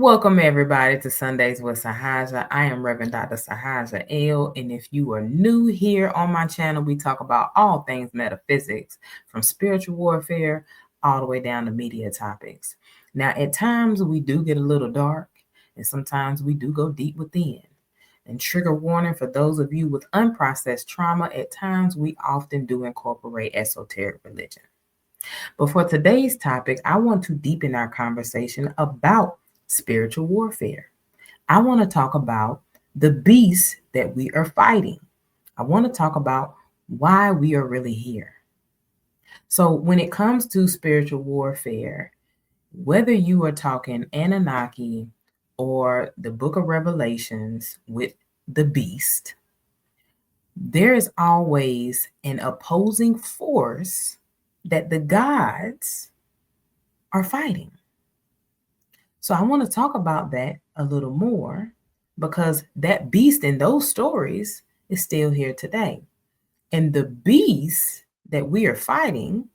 Welcome everybody to Sundays with Saaja. I am Reverend Dr. Saaja L. And if you are new here on my channel, we talk about all things metaphysics, from spiritual warfare all the way down to media topics. Now, at times we do get a little dark, and sometimes we do go deep within. And trigger warning for those of you with unprocessed trauma, at times we often do incorporate esoteric religion. But for today's topic, I want to deepen our conversation about spiritual warfare. I want to talk about the beast that we are fighting. I want to talk about why we are really here. So, when it comes to spiritual warfare, whether you are talking Anunnaki or the book of Revelations with the beast, there is always an opposing force that the gods are fighting. So I want to talk about that a little more because that beast in those stories is still here today. And the beast that we are fighting,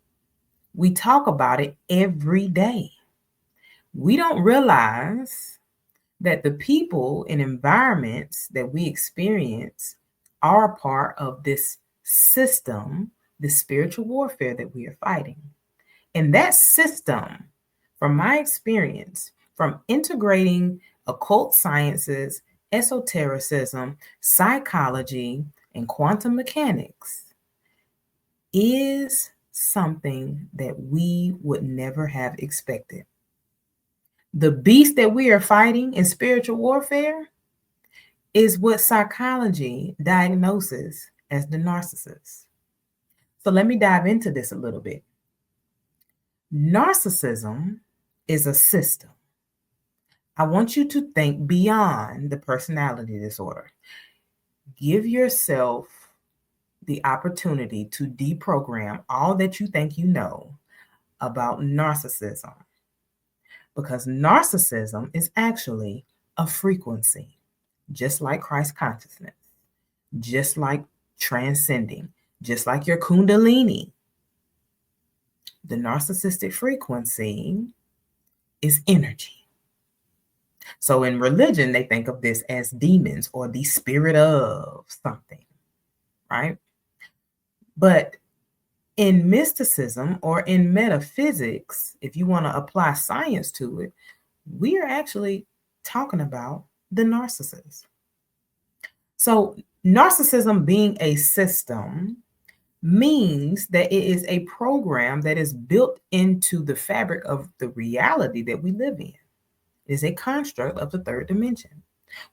we talk about it every day. We don't realize that the people and environments that we experience are a part of this system, the spiritual warfare that we are fighting. And that system, from my experience, from integrating occult sciences, esotericism, psychology, and quantum mechanics, is something that we would never have expected. The beast that we are fighting in spiritual warfare is what psychology diagnoses as the narcissist. So let me dive into this a little bit. Narcissism is a system. I want you to think beyond the personality disorder. Give yourself the opportunity to deprogram all that you think you know about narcissism, because narcissism is actually a frequency, just like Christ consciousness, just like transcending, just like your kundalini. The narcissistic frequency is energy. So in religion, they think of this as demons or the spirit of something, right? But in mysticism or in metaphysics, if you want to apply science to it, we are actually talking about the narcissist. So narcissism being a system means that it is a program that is built into the fabric of the reality that we live in. It is a construct of the third dimension,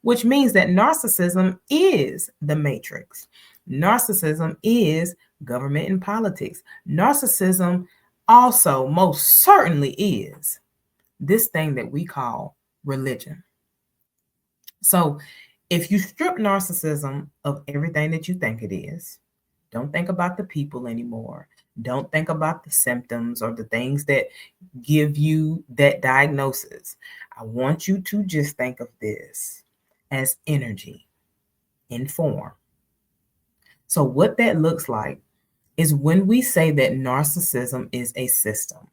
which means that narcissism is the matrix. Narcissism is government and politics. Narcissism also most certainly is this thing that we call religion. So if you strip narcissism of everything that you think it is, don't think about the people anymore. Don't think about the symptoms or the things that give you that diagnosis. I want you to just think of this as energy in form. So what that looks like is when we say that narcissism is a system,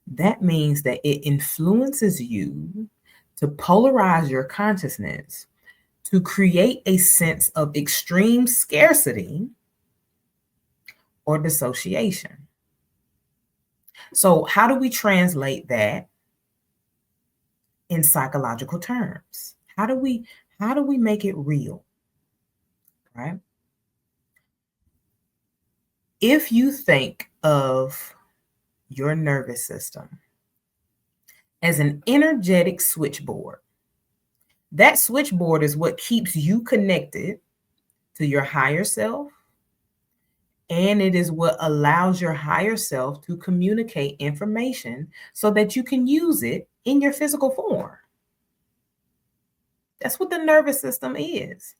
that means that it influences you to polarize your consciousness to create a sense of extreme scarcity or dissociation. So how do we translate that in psychological terms? How do we make it real? Right? If you think of your nervous system as an energetic switchboard, that switchboard is what keeps you connected to your higher self, and it is what allows your higher self to communicate information so that you can use it in your physical form. That's what the nervous system is.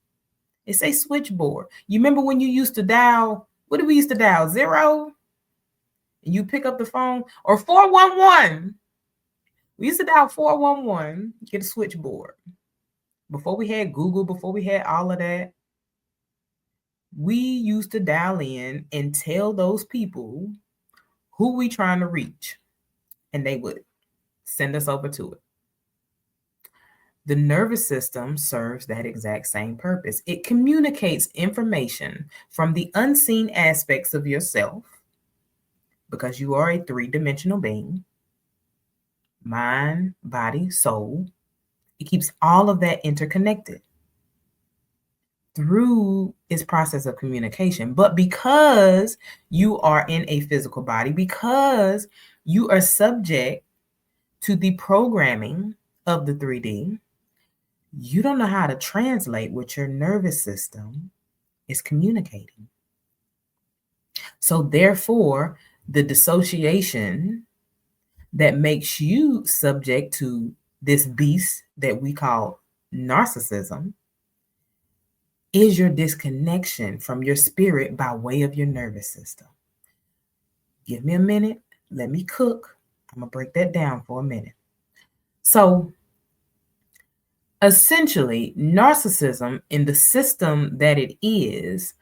It's a switchboard. You remember when you used to dial, what did we used to dial? 0? And you pick up the phone, or 411. We used to dial 411, get a switchboard. Before we had Google, before we had all of that, we used to dial in and tell those people who we trying to reach, and they would send us over to it. The nervous system serves that exact same purpose. It communicates information from the unseen aspects of yourself, because you are a three-dimensional being: mind, body, soul. It keeps all of that interconnected through its process of communication. But because you are in a physical body, because you are subject to the programming of the 3D, you don't know how to translate what your nervous system is communicating. So therefore, the dissociation that makes you subject to this beast that we call narcissism is your disconnection from your spirit by way of your nervous system. Give me a minute. Let me cook. I'm going to break that down for a minute. So essentially, narcissism in the system that it is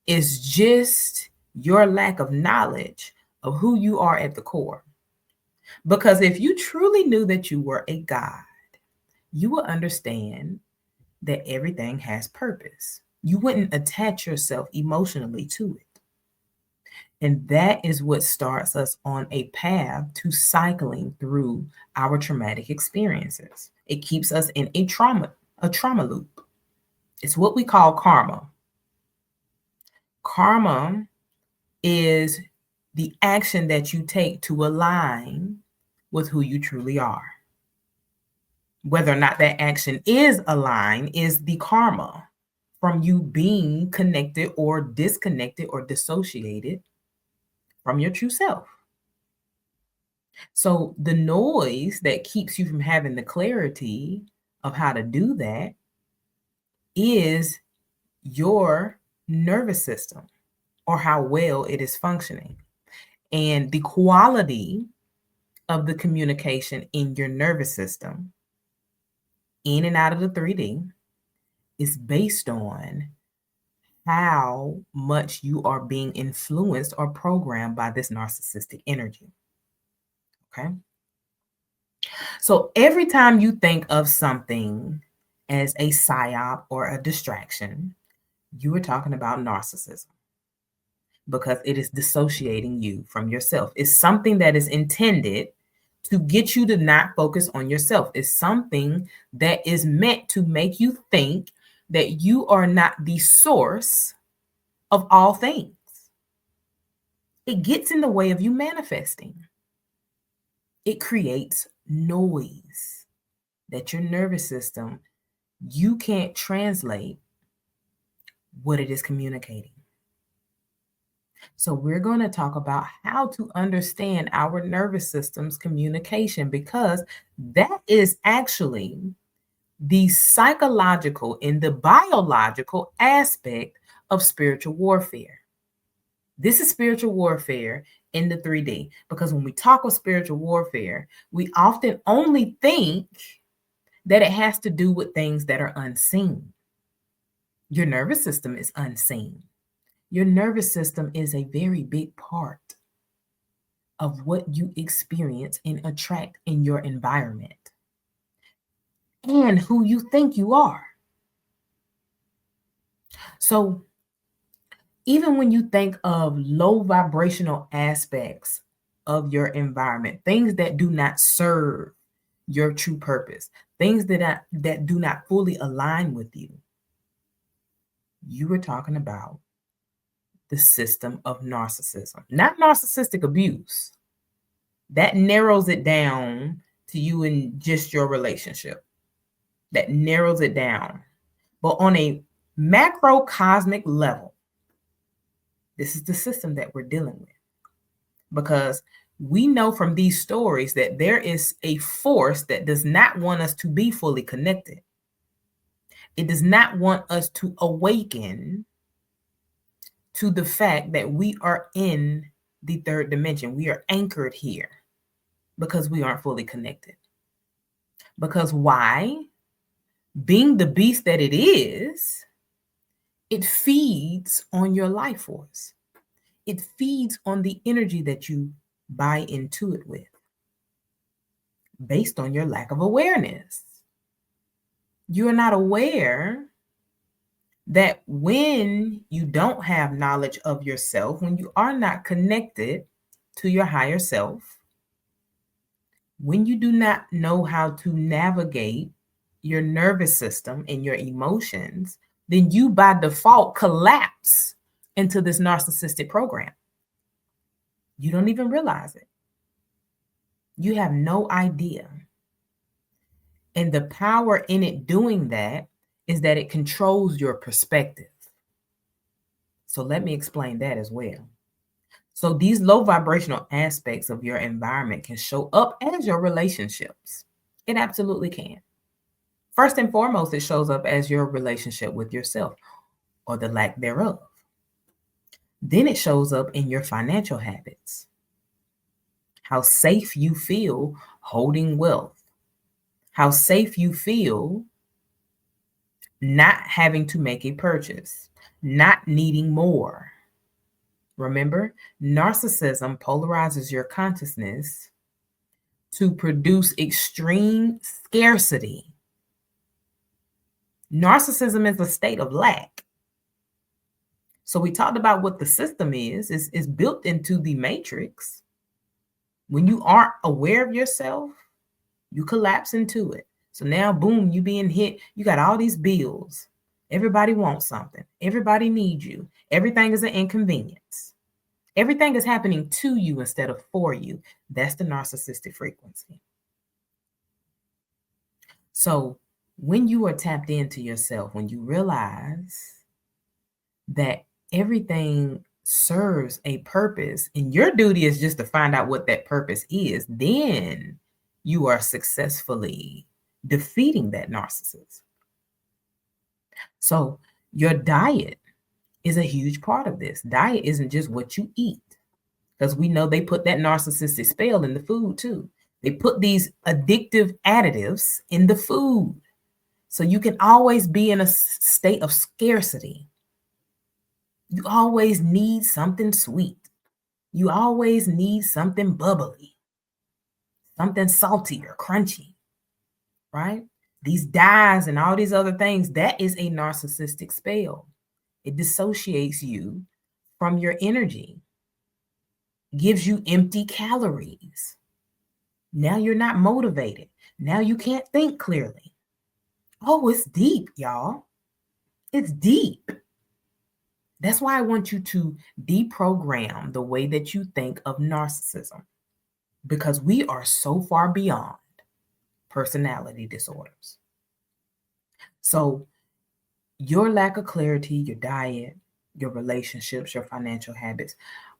just your lack of knowledge of who you are at the core. Because if you truly knew that you were a God, you would understand that everything has purpose. You wouldn't attach yourself emotionally to it. And that is what starts us on a path to cycling through our traumatic experiences. It keeps us in a trauma loop. It's what we call karma. Karma is the action that you take to align with who you truly are. Whether or not that action is aligned is the karma from you being connected or disconnected or dissociated from your true self. So the noise that keeps you from having the clarity of how to do that is your nervous system, or how well it is functioning. And the quality of the communication in your nervous system, in and out of the 3D, is based on how much you are being influenced or programmed by this narcissistic energy. Okay? So every time you think of something as a psyop or a distraction, you are talking about narcissism, because it is dissociating you from yourself. It's something that is intended to get you to not focus on yourself. It's something that is meant to make you think that you are not the source of all things. It gets in the way of you manifesting. It creates noise that your nervous system, you can't translate what it is communicating. So we're going to talk about how to understand our nervous system's communication, because that is actually the psychological and the biological aspect of spiritual warfare. This is spiritual warfare in the 3D, because when we talk of spiritual warfare, we often only think that it has to do with things that are unseen. Your nervous system is unseen. Your nervous system is a very big part of what you experience and attract in your environment and who you think you are. So even when you think of low vibrational aspects of your environment, things that do not serve your true purpose, things that do not fully align with you, you were talking about the system of narcissism, not narcissistic abuse. That narrows it down to you and just your relationship. That narrows it down. But on a macrocosmic level, this is the system that we're dealing with. Because we know from these stories that there is a force that does not want us to be fully connected. It does not want us to awaken to the fact that we are in the third dimension. We are anchored here because we aren't fully connected. Because why? Being the beast that it is, it feeds on your life force. It feeds on the energy that you buy into it with, based on your lack of awareness. You are not aware that when you don't have knowledge of yourself, when you are not connected to your higher self, when you do not know how to navigate your nervous system and your emotions, then you by default collapse into this narcissistic program. You don't even realize it. You have no idea. And the power in it doing that is that it controls your perspective. So let me explain that as well. So these low vibrational aspects of your environment can show up as your relationships. It absolutely can. First and foremost, it shows up as your relationship with yourself or the lack thereof. Then it shows up in your financial habits. How safe you feel holding wealth. How safe you feel not having to make a purchase, not needing more. Remember, narcissism polarizes your consciousness to produce extreme scarcity. Narcissism is a state of lack. So we talked about what the system is built into the matrix. When you aren't aware of yourself, you collapse into it. So now, boom, you being hit. You got all these bills. Everybody wants something. Everybody needs you. Everything is an inconvenience. Everything is happening to you instead of for you. That's the narcissistic frequency. So when you are tapped into yourself, when you realize that everything serves a purpose and your duty is just to find out what that purpose is, then you are successfully defeating that narcissism. So your diet is a huge part of this. Diet isn't just what you eat, because we know they put that narcissistic spell in the food too. They put these addictive additives in the food. So you can always be in a state of scarcity. You always need something sweet. You always need something bubbly, something salty or crunchy, right? These dyes and all these other things, that is a narcissistic spell. It dissociates you from your energy, gives you empty calories. Now you're not motivated. Now you can't think clearly. Oh, it's deep, y'all. It's deep. That's why I want you to deprogram the way that you think of narcissism, because we are so far beyond personality disorders. So your lack of clarity, your diet, your relationships, your financial habits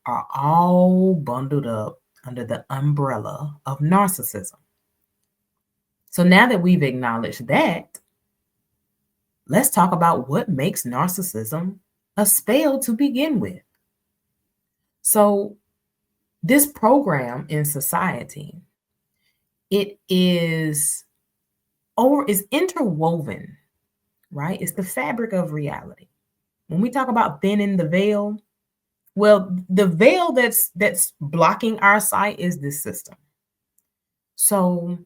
are all bundled up under the umbrella of narcissism. So now that we've acknowledged that, let's talk about what makes narcissism a spell to begin with. So this program in society, it is interwoven, right? It's the fabric of reality. When we talk about thinning the veil, well, the veil that's blocking our sight is this system. So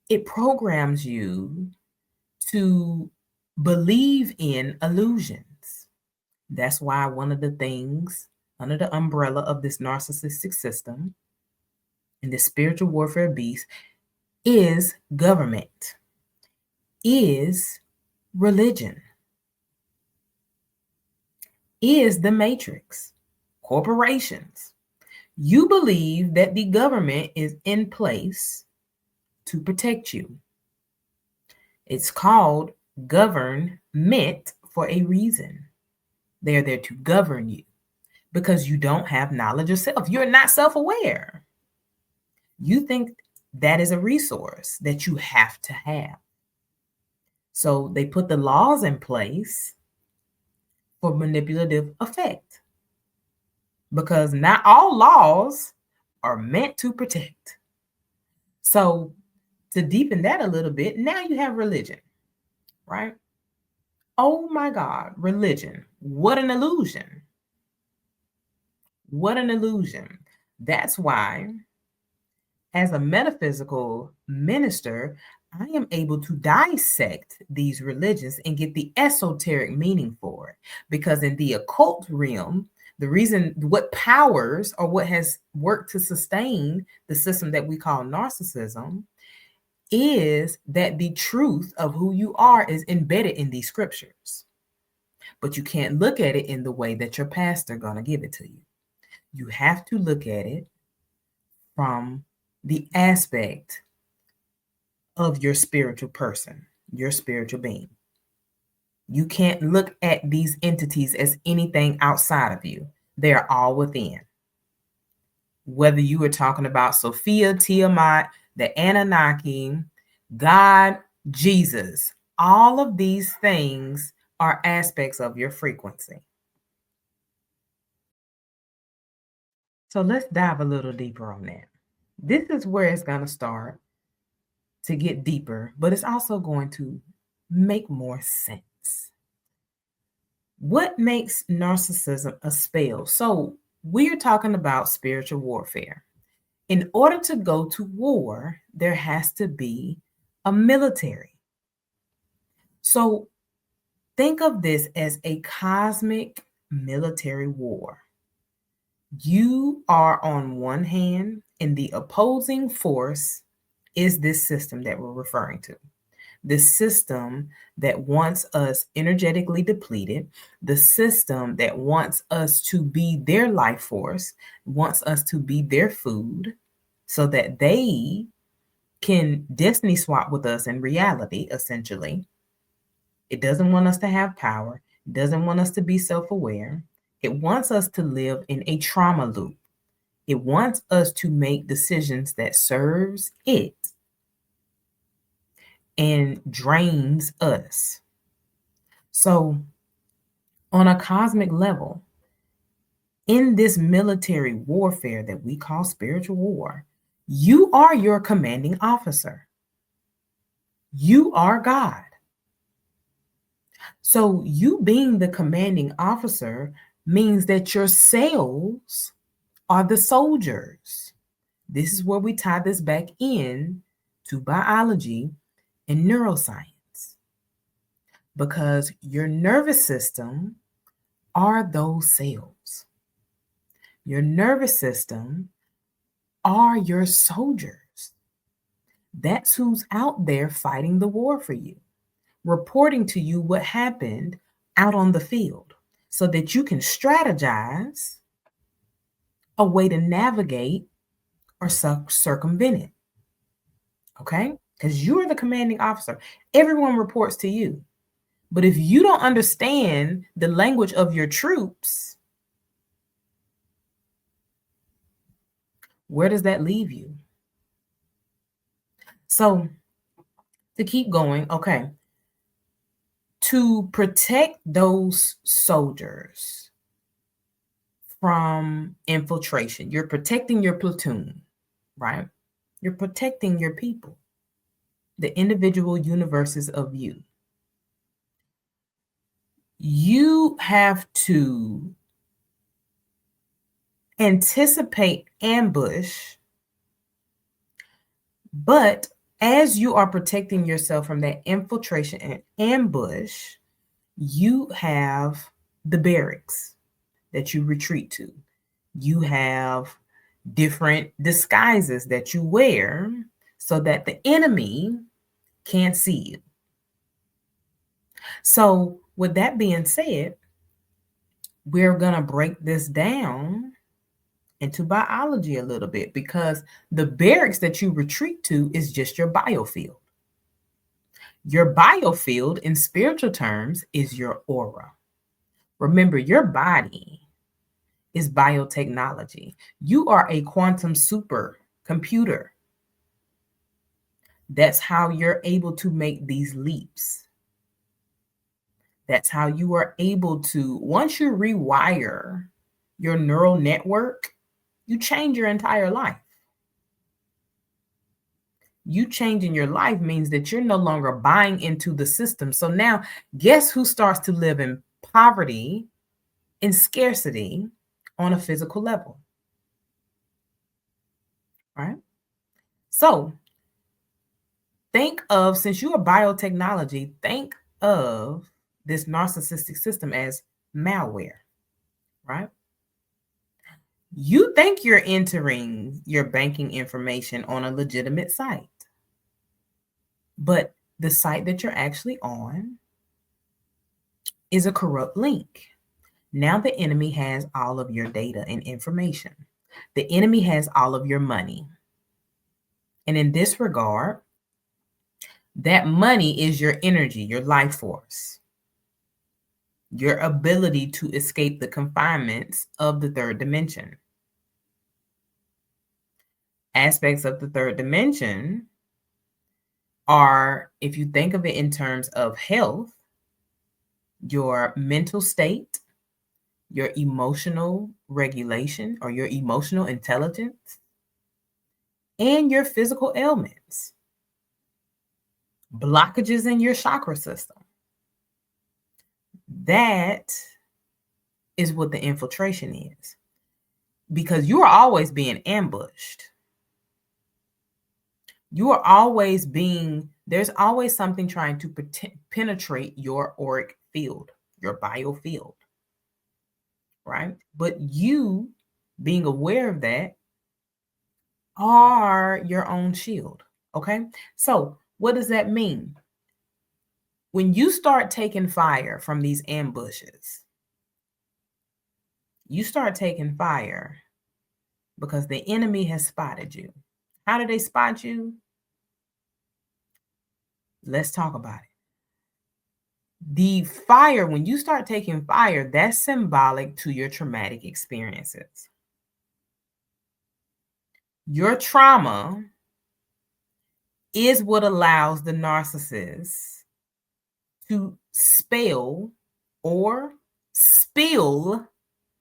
it programs you to believe in illusions. That's why one of the things under the umbrella of this narcissistic system and this spiritual warfare beast is government, is religion, is the matrix, corporations. You believe that the government is in place to protect you. It's called government for a reason. They're there to govern you because you don't have knowledge of self. You're not self-aware. You think that is a resource that you have to have. So they put the laws in place for manipulative effect, because not all laws are meant to protect. So to deepen that a little bit, now you have religion, right? Oh my God, religion. What an illusion. What an illusion. That's why, as a metaphysical minister, I am able to dissect these religions and get the esoteric meaning for it. Because in the occult realm, the reason what powers or what has worked to sustain the system that we call narcissism is that the truth of who you are is embedded in these scriptures. But you can't look at it in the way that your pastor going to give it to you. You have to look at it from the aspect of your spiritual person, your spiritual being. You can't look at these entities as anything outside of you. They are all within. Whether you were talking about Sophia, Tiamat, the Anunnaki, God, Jesus, all of these things are aspects of your frequency. So let's dive a little deeper on that. This is where it's going to start to get deeper, but it's also going to make more sense. What makes narcissism a spell? So we're talking about spiritual warfare. In order to go to war, there has to be a military. So think of this as a cosmic military war. You are on one hand, and the opposing force is this system that we're referring to. The system that wants us energetically depleted, the system that wants us to be their life force, wants us to be their food, so that they can destiny swap with us in reality, essentially. It doesn't want us to have power. It doesn't want us to be self-aware. It wants us to live in a trauma loop. It wants us to make decisions that serves it and drains us. So on a cosmic level, in this military warfare that we call spiritual war, you are your commanding officer. You are God. So you being the commanding officer means that your cells are the soldiers. This is where we tie this back in to biology and neuroscience. Because your nervous system are those cells. Your nervous system are your soldiers. That's who's out there fighting the war for you, reporting to you what happened out on the field so that you can strategize a way to navigate or circumvent it. Okay? Because you're the commanding officer. Everyone reports to you. But if you don't understand the language of your troops, where does that leave you? So to keep going, okay, to protect those soldiers from infiltration, you're protecting your platoon, right? You're protecting your people, the individual universes of you. You have to anticipate ambush, but as you are protecting yourself from that infiltration and ambush, you have the barracks that you retreat to. You have different disguises that you wear so that the enemy can't see you. So with that being said, we're going to break this down into biology a little bit, because the barracks that you retreat to is just your biofield. Your biofield in spiritual terms is your aura. Remember, your body is biotechnology. You are a quantum supercomputer. That's how you're able to make these leaps. That's how you are able to, once you rewire your neural network, you change your entire life. You changing your life means that you're no longer buying into the system. So now, guess who starts to live in poverty, in scarcity on a physical level? Right? So think of, since you are biotechnology, think of this narcissistic system as malware, right? You think you're entering your banking information on a legitimate site, but the site that you're actually on is a corrupt link. Now the enemy has all of your data and information. The enemy has all of your money. And in this regard, that money is your energy, your life force, your ability to escape the confinements of the third dimension. Aspects of the third dimension are, if you think of it in terms of health, your mental state, your emotional regulation or your emotional intelligence, and your physical ailments, blockages in your chakra system. That is what the infiltration is, because you are always being ambushed. You are always there's always something trying to penetrate your auric field, your biofield, right? But you, being aware of that, are your own shield, okay? So what does that mean? When you start taking fire from these ambushes, you start taking fire because the enemy has spotted you. How do they spot you? Let's talk about it. The fire, when you start taking fire, that's symbolic to your traumatic experiences. Your trauma is what allows the narcissist to spell or spill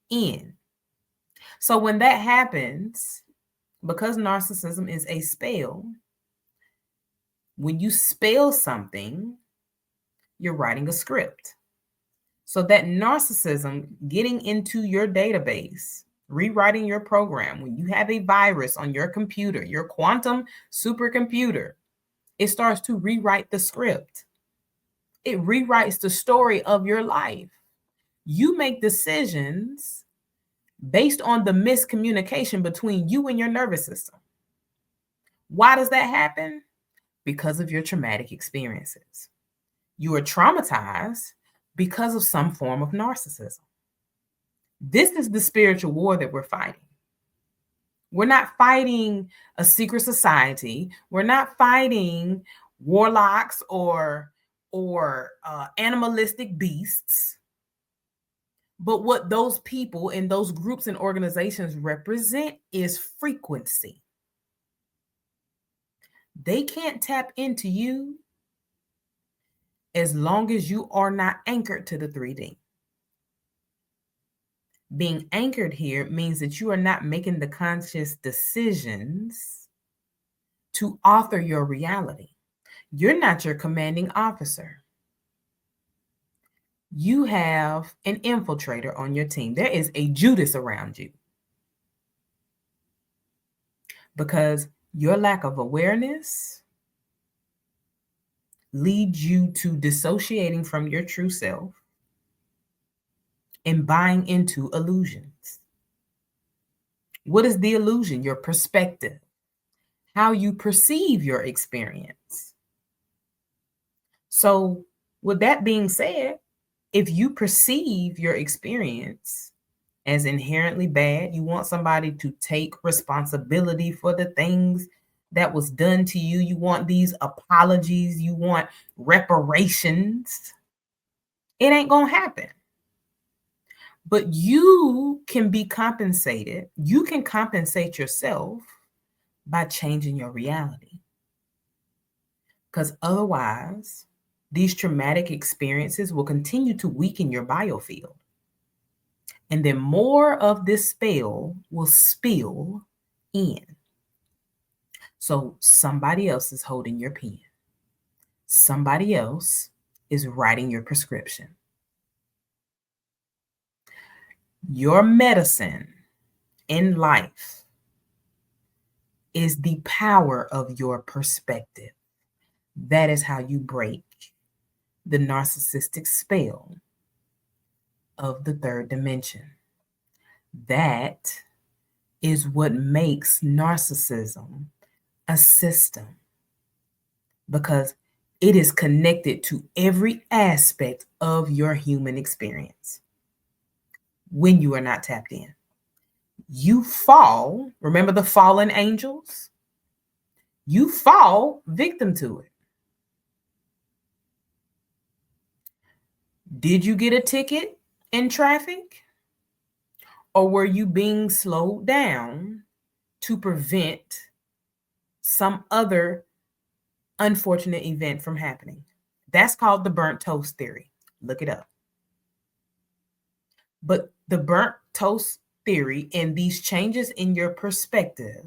in. So when that happens, because narcissism is a spell, when you spell something, you're writing a script. So that narcissism getting into your database, rewriting your program, when you have a virus on your computer, your quantum supercomputer, it starts to rewrite the script. It rewrites the story of your life. You make decisions based on the miscommunication between you and your nervous system. Why does that happen? Because of your traumatic experiences. You are traumatized because of some form of narcissism. This is the spiritual war that we're fighting. We're not fighting a secret society. We're not fighting warlocks or animalistic beasts. But what those people and those groups and organizations represent is frequency. They can't tap into you as long as you are not anchored to the 3D. Being anchored here means that you are not making the conscious decisions to author your reality. You're not your commanding officer. You have an infiltrator on your team. There is a Judas around you. Because your lack of awareness leads you to dissociating from your true self and buying into illusions. What is the illusion? Your perspective, how you perceive your experience. So, with that being said, if you perceive your experience as inherently bad, you want somebody to take responsibility for the things that was done to you, you want these apologies, you want reparations, it ain't gonna happen. But you can be compensated. You can compensate yourself by changing your reality. Because otherwise, these traumatic experiences will continue to weaken your biofield. And then more of this spell will spill in. So somebody else is holding your pen. Somebody else is writing your prescription. Your medicine in life is the power of your perspective. That is how you break the narcissistic spell of the third dimension. That is what makes narcissism a system, because it is connected to every aspect of your human experience. When you are not tapped in, you fall. Remember the fallen angels? You fall victim to it. Did you get a ticket in traffic? Or were you being slowed down to prevent some other unfortunate event from happening? That's called the burnt toast theory. Look it up. But the burnt toast theory and these changes in your perspective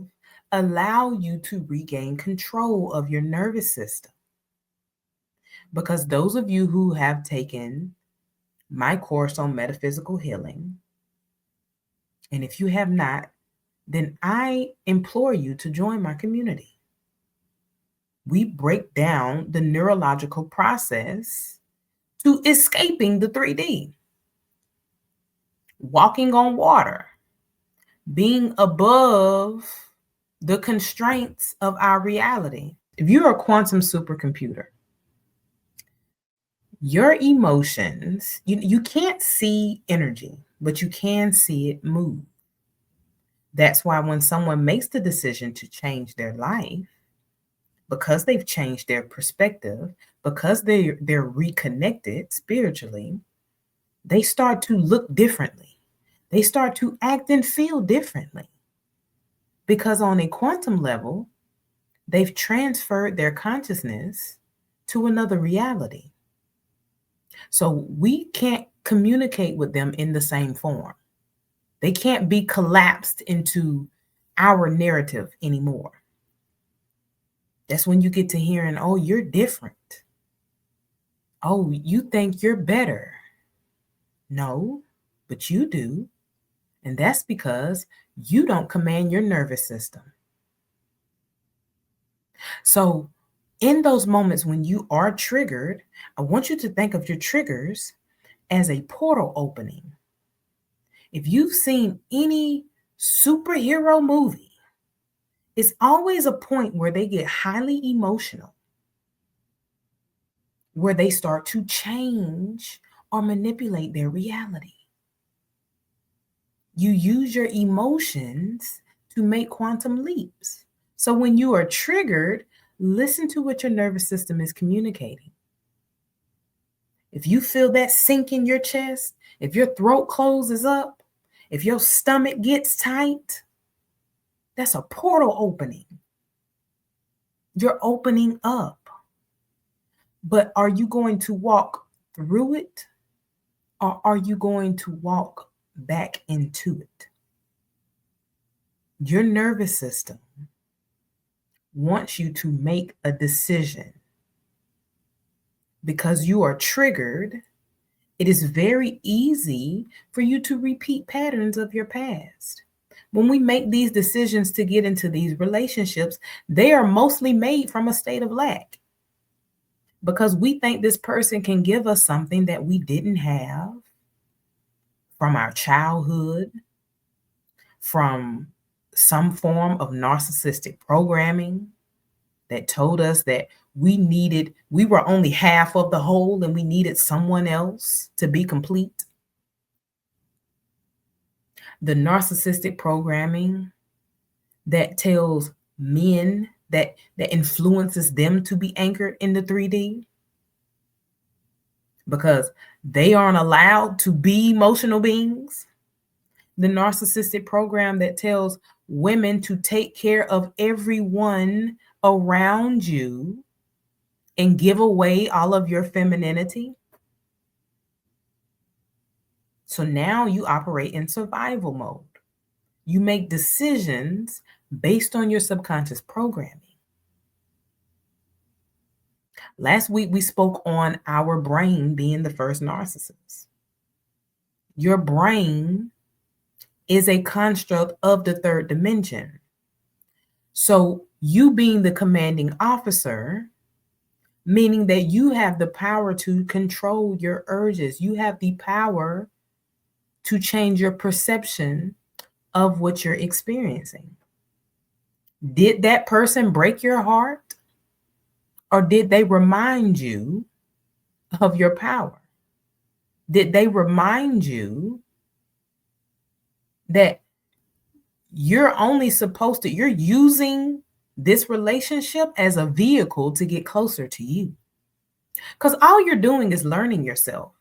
allow you to regain control of your nervous system. Because those of you who have taken my course on metaphysical healing, and if you have not, then I implore you to join my community. We break down the neurological process to escaping the 3D, walking on water, being above the constraints of our reality. If you're a quantum supercomputer, your emotions, you can't see energy, but you can see it move. That's why when someone makes the decision to change their life, because they've changed their perspective, because they're reconnected spiritually, they start to look differently. They start to act and feel differently. Because on a quantum level, they've transferred their consciousness to another reality. So we can't communicate with them in the same form. They can't be collapsed into our narrative anymore. That's when you get to hearing, oh, you're different. Oh, you think you're better. No, but you do. And that's because you don't command your nervous system. So in those moments when you are triggered, I want you to think of your triggers as a portal opening. If you've seen any superhero movie, it's always a point where they get highly emotional, where they start to change or manipulate their reality. You use your emotions to make quantum leaps. So when you are triggered, listen to what your nervous system is communicating. If you feel that sink in your chest, if your throat closes up, if your stomach gets tight, that's a portal opening. You're opening up. But are you going to walk through it, or are you going to walk back into it? Your nervous system wants you to make a decision. Because you are triggered, it is very easy for you to repeat patterns of your past. When we make these decisions to get into these relationships, they are mostly made from a state of lack. Because we think this person can give us something that we didn't have from our childhood, from some form of narcissistic programming that told us that we were only half of the whole and we needed someone else to be complete. The narcissistic programming that tells men that influences them to be anchored in the 3D because they aren't allowed to be emotional beings. The narcissistic program that tells women to take care of everyone around you and give away all of your femininity. So now you operate in survival mode. You make decisions based on your subconscious programming. Last week, we spoke on our brain being the first narcissist. Your brain is a construct of the third dimension. So you being the commanding officer meaning that you have the power to control your urges. You have the power to change your perception of what you're experiencing. Did that person break your heart? Or did they remind you of your power? Did they remind you that you're only supposed to, you're using this relationship as a vehicle to get closer to you? Because all you're doing is learning yourself.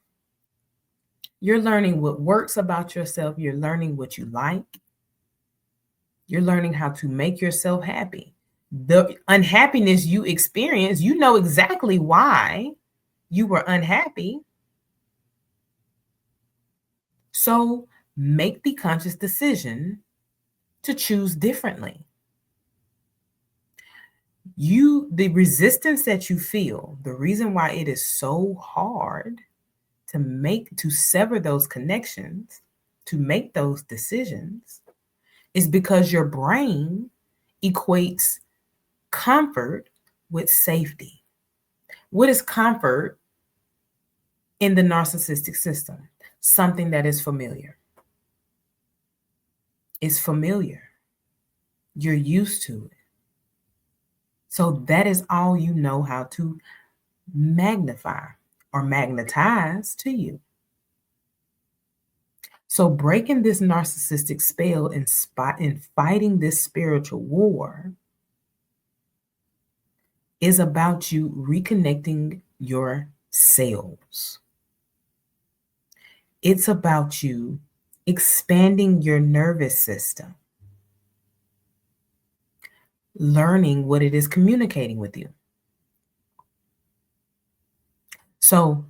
You're learning what works about yourself. You're learning what you like. You're learning how to make yourself happy. The unhappiness you experience, you know exactly why you were unhappy. So make the conscious decision to choose differently. The resistance that you feel, the reason why it is so hard to sever those connections, to make those decisions, is because your brain equates comfort with safety. What is comfort in the narcissistic system? Something that is familiar. It's familiar. You're used to it. So that is all you know how to magnify or magnetize to you. So breaking this narcissistic spell and fighting this spiritual war is about you reconnecting your cells. It's about you expanding your nervous system, learning what it is communicating with you. So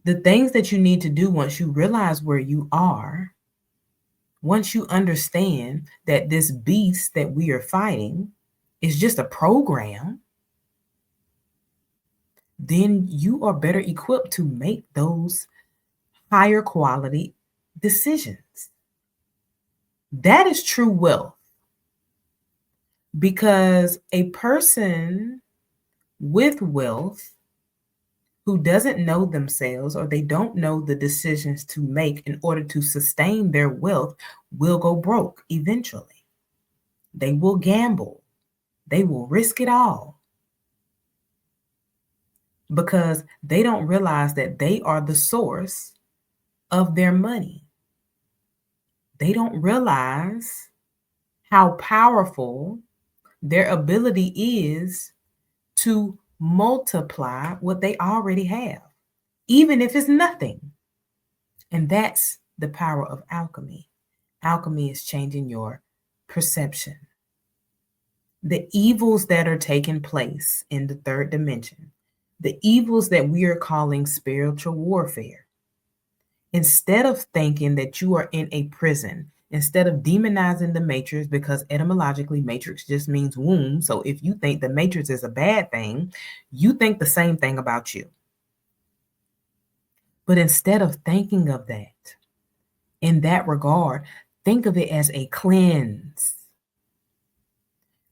the things that you need to do once you realize where you are, once you understand that this beast that we are fighting is just a program, then you are better equipped to make those higher quality decisions. That is true wealth. Because a person with wealth who doesn't know themselves, or they don't know the decisions to make in order to sustain their wealth, will go broke eventually. They will gamble. They will risk it all because they don't realize that they are the source of their money. They don't realize how powerful their ability is to multiply what they already have, even if it's nothing. And that's the power of alchemy. Alchemy is changing your perception. The evils that are taking place in the third dimension, the evils that we are calling spiritual warfare, instead of thinking that you are in a prison, instead of demonizing the matrix, because etymologically matrix just means womb. So if you think the matrix is a bad thing, you think the same thing about you. But instead of thinking of that in that regard, think of it as a cleanse.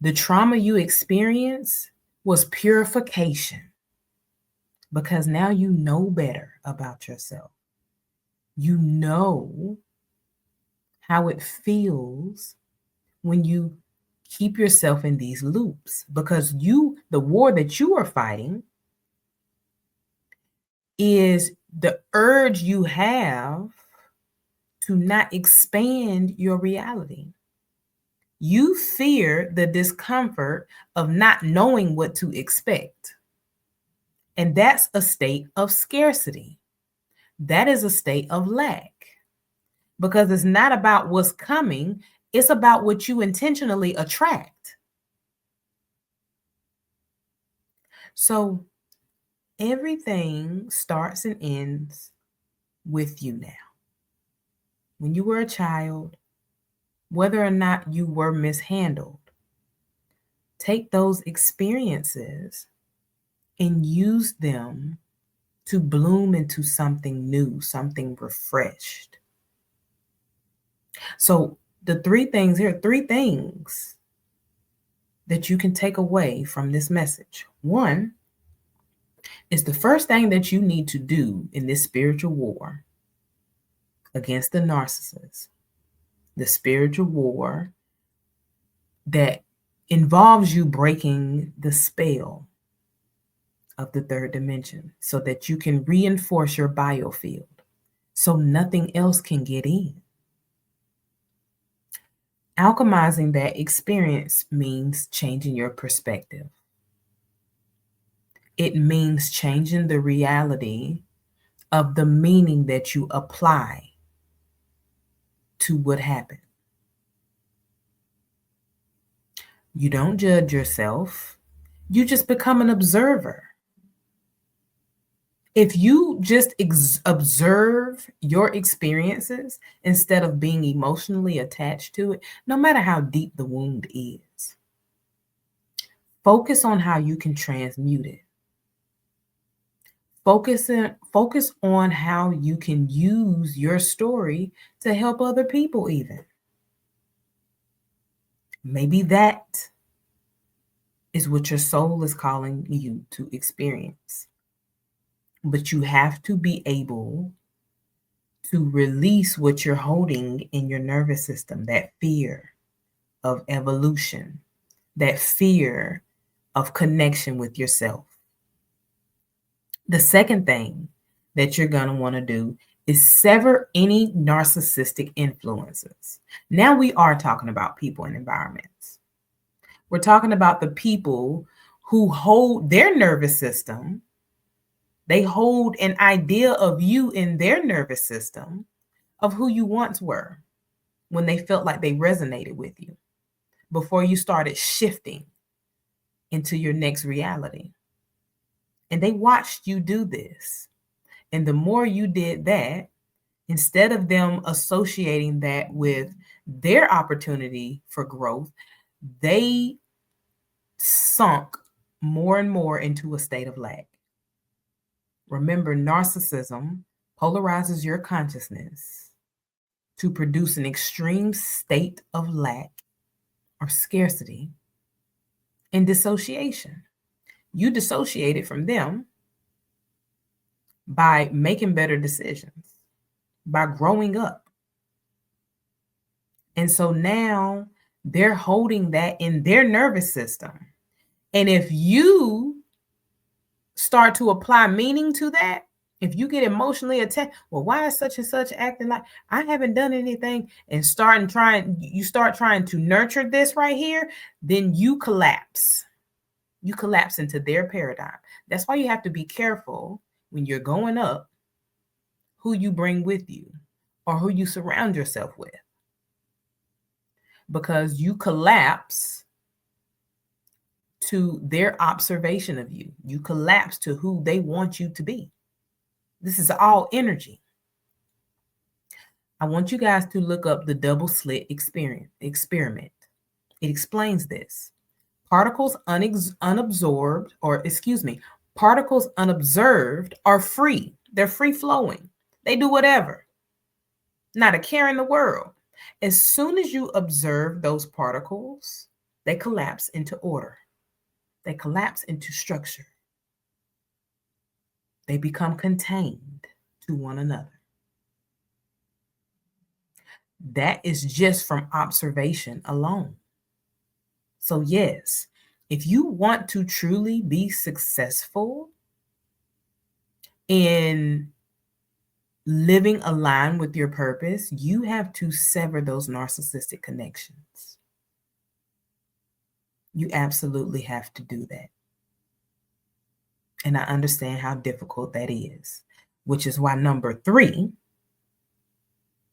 The trauma you experience was purification because now you know better about yourself. You know how it feels when you keep yourself in these loops, because the war that you are fighting is the urge you have to not expand your reality. You fear the discomfort of not knowing what to expect. And that's a state of scarcity. That is a state of lack. Because it's not about what's coming, it's about what you intentionally attract. So everything starts and ends with you now. When you were a child, whether or not you were mishandled, take those experiences and use them to bloom into something new, something refreshed. So the three things that you can take away from this message. One, is the first thing that you need to do in this spiritual war against the narcissist, the spiritual war that involves you breaking the spell of the third dimension so that you can reinforce your biofield so nothing else can get in. Alchemizing that experience means changing your perspective. It means changing the reality of the meaning that you apply to what happened. You don't judge yourself. You just become an observer. If you just observe your experiences instead of being emotionally attached to it, no matter how deep the wound is, focus on how you can transmute it. Focus on how you can use your story to help other people even. Maybe that is what your soul is calling you to experience. But you have to be able to release what you're holding in your nervous system, that fear of evolution, that fear of connection with yourself. The second thing that you're going to want to do is sever any narcissistic influences. Now we are talking about people and environments. We're talking about the people who hold their nervous system. They hold an idea of you in their nervous system of who you once were when they felt like they resonated with you before you started shifting into your next reality. And they watched you do this. And the more you did that, instead of them associating that with their opportunity for growth, they sunk more and more into a state of lack. Remember, narcissism polarizes your consciousness to produce an extreme state of lack or scarcity and dissociation. You dissociated from them by making better decisions, by growing up. And so now they're holding that in their nervous system. And if you start to apply meaning to that, if you get emotionally attached, well, why is such and such acting like I haven't done anything, and you start trying to nurture this right here, then you collapse. You collapse into their paradigm. That's why you have to be careful when you're going up, who you bring with you or who you surround yourself with. Because you collapse to their observation of you. You collapse to who they want you to be. This is all energy. I want you guys to look up the double slit experiment. It explains this. Particles unobserved are free. They're free flowing. They do whatever. Not a care in the world. As soon as you observe those particles, they collapse into order. They collapse into structure. They become contained to one another. That is just from observation alone. So yes, if you want to truly be successful in living aligned with your purpose, you have to sever those narcissistic connections. You absolutely have to do that. And I understand how difficult that is, which is why number 3,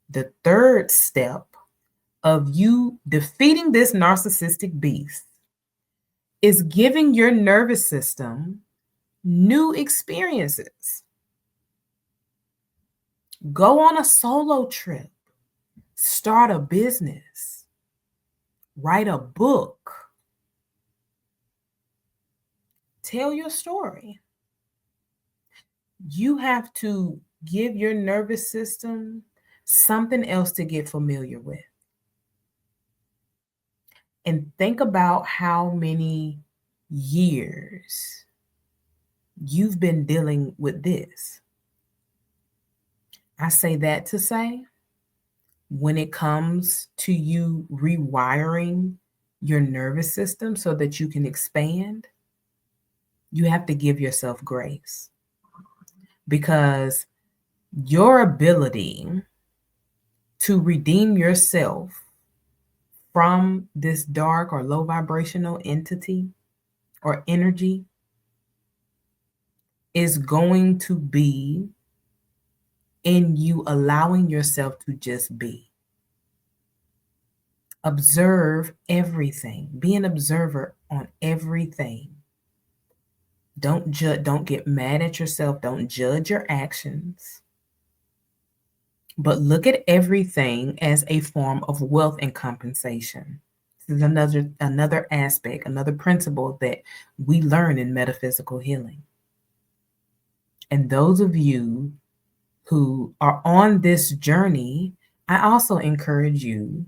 the third step of you defeating this narcissistic beast is giving your nervous system new experiences. Go on a solo trip, start a business, write a book, tell your story. You have to give your nervous system something else to get familiar with. And think about how many years you've been dealing with this. I say that to say, when it comes to you rewiring your nervous system so that you can expand, you have to give yourself grace, because your ability to redeem yourself from this dark or low vibrational entity or energy is going to be in you allowing yourself to just be. Observe everything. Be an observer on everything. Don't get mad at yourself. Don't judge your actions. But look at everything as a form of wealth and compensation. This is another aspect, another principle that we learn in metaphysical healing. And those of you who are on this journey, I also encourage you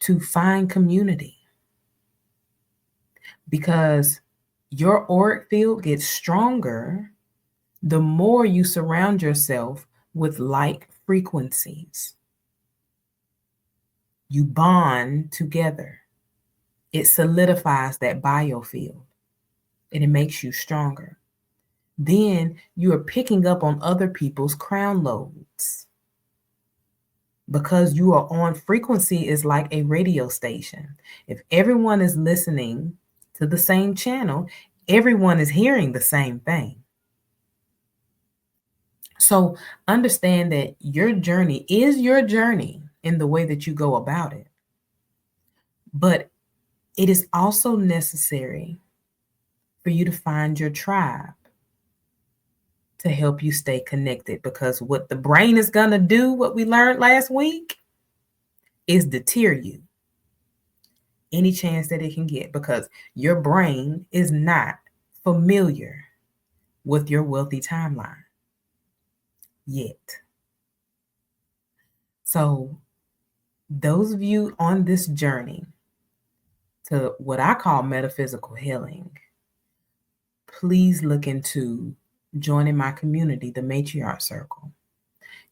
to find community, because your auric field gets stronger the more you surround yourself with like frequencies. You bond together. It solidifies that biofield and it makes you stronger. Then you are picking up on other people's crown lobes, because you are on frequency is like a radio station. If everyone is listening to the same channel, everyone is hearing the same thing. So understand that your journey is your journey in the way that you go about it. But it is also necessary for you to find your tribe to help you stay connected, because what the brain is going to do, what we learned last week, is deter you any chance that it can get, because your brain is not familiar with your wealthy timeline yet. So those of you on this journey to what I call metaphysical healing, please look into joining my community, the Matriarch Circle.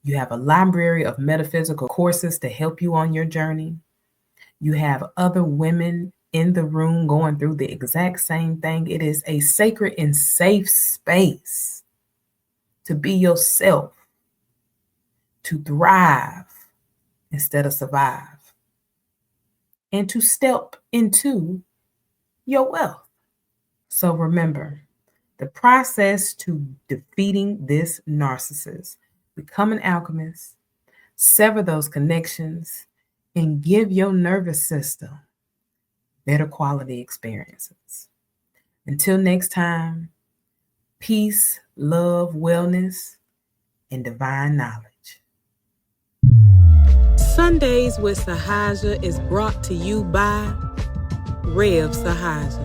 You have a library of metaphysical courses to help you on your journey. You have other women in the room going through the exact same thing. It is a sacred and safe space to be yourself, to thrive instead of survive, and to step into your wealth. So remember, the process to defeating this narcissist: become an alchemist, sever those connections, and give your nervous system better quality experiences. Until next time, peace, love, wellness, and divine knowledge. Sundays with Saaja is brought to you by Saaja.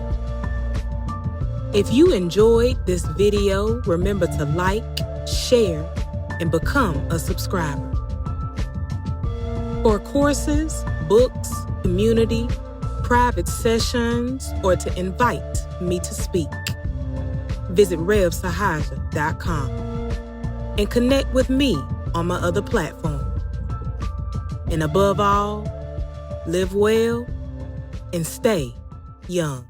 If you enjoyed this video, remember to like, share, and become a subscriber. For courses, books, community, private sessions, or to invite me to speak, visit rewsaaja.com and connect with me on my other platform. And above all, live well and stay young.